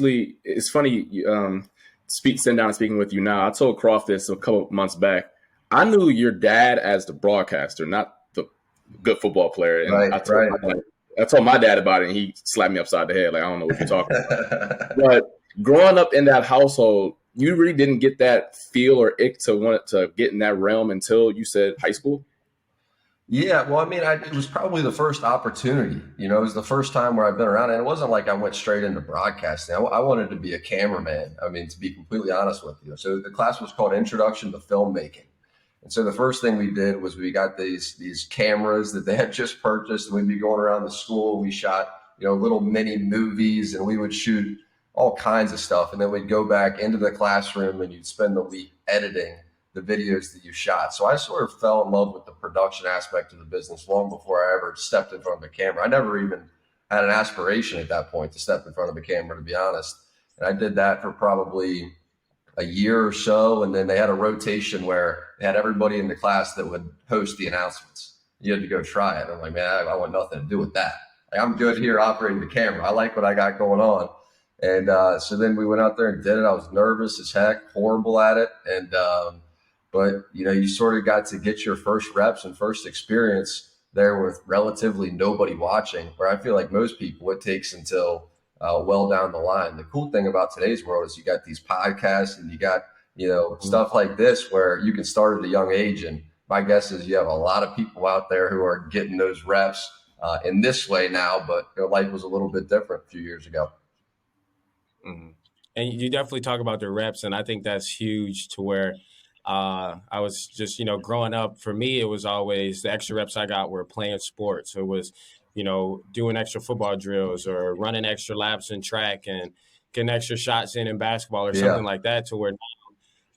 it's funny, sitting down and speaking with you now. I told Croft this a couple months back. I knew your dad as the broadcaster, not the good football player. And I told my dad about it, and he slapped me upside the head. Like, I don't know what you're talking about. But growing up in that household, you really didn't get that feel or ick to want to get in that realm until you said high school? Yeah, well, I mean, it was probably the first opportunity. It was the first time where I've been around. And it wasn't like I went straight into broadcasting. I wanted to be a cameraman, I mean, to be completely honest with you. So the class was called Introduction to Filmmaking. And so the first thing we did was we got these cameras that they had just purchased, and we'd be going around the school. We shot, little mini movies, and we would shoot all kinds of stuff. And then we'd go back into the classroom, and you'd spend the week editing the videos that you shot. So I sort of fell in love with the production aspect of the business long before I ever stepped in front of a camera. I never even had an aspiration at that point to step in front of a camera, to be honest. And I did that for probably a year or so. And then they had a rotation where they had everybody in the class that would host the announcements. You had to go try it. I'm like, man, I want nothing to do with that. Like, I'm good here operating the camera. I like what I got going on. And so then we went out there and did it. I was nervous as heck, horrible at it. And, but, you sort of got to get your first reps and first experience there with relatively nobody watching, where I feel like most people, it takes until well down the line. The cool thing about today's world is you got these podcasts and you got, stuff like this where you can start at a young age. And my guess is you have a lot of people out there who are getting those reps in this way now, but their life was a little bit different a few years ago. Mm-hmm. And you definitely talk about the reps, and I think that's huge to where I was just, growing up, for me, it was always the extra reps I got were playing sports. So it was, doing extra football drills or running extra laps in track and getting extra shots in basketball or something like that, to where now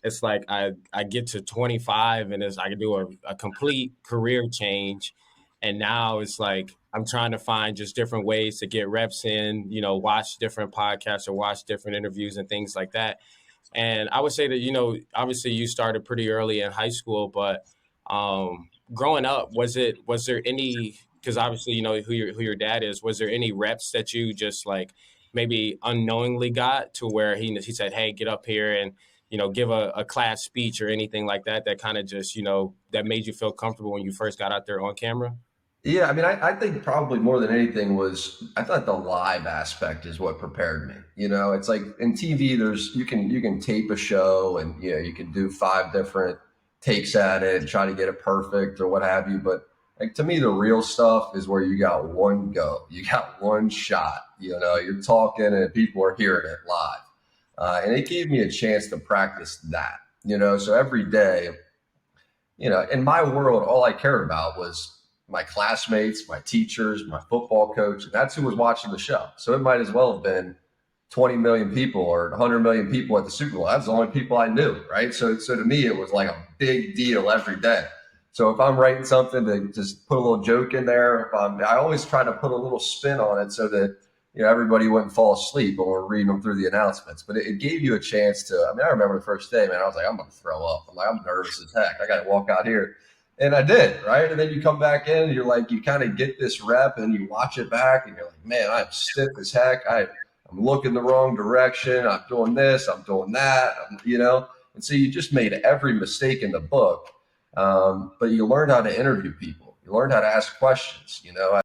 it's like I get to 25 and I can do a complete career change. And now it's like I'm trying to find just different ways to get reps in, watch different podcasts or watch different interviews and things like that. And I would say that, obviously you started pretty early in high school, but growing up, was there any, because obviously you know who your dad is, was there any reps that you just like maybe unknowingly got to where he said, hey, get up here and, give a class speech or anything like that kind of just, that made you feel comfortable when you first got out there on camera? Yeah, I mean, I think probably more than anything I thought the live aspect is what prepared me. It's like in TV, you can tape a show and, you can do 5 different takes at it and try to get it perfect or what have you. But like, to me, the real stuff is where you got one go, you got one shot, you're talking and people are hearing it live. And it gave me a chance to practice that, so every day, in my world, all I cared about was my classmates, my teachers, my football coach, and that's who was watching the show. So it might as well have been 20 million people or 100 million people at the Super Bowl. That's the only people I knew, right? So to me, it was like a big deal every day. So if I'm writing something, to just put a little joke in there, I always try to put a little spin on it so that everybody wouldn't fall asleep when we're reading them through the announcements. But it gave you a chance to. I mean, I remember the first day, man. I was like, I'm going to throw up. I'm nervous as heck. I got to walk out here. And I did, right? And then you come back in and you're like, you kind of get this rep and you watch it back and you're like, man, I'm stiff as heck. I'm looking the wrong direction. I'm doing this, I'm doing that, And so you just made every mistake in the book. But you learned how to interview people. You learned how to ask questions,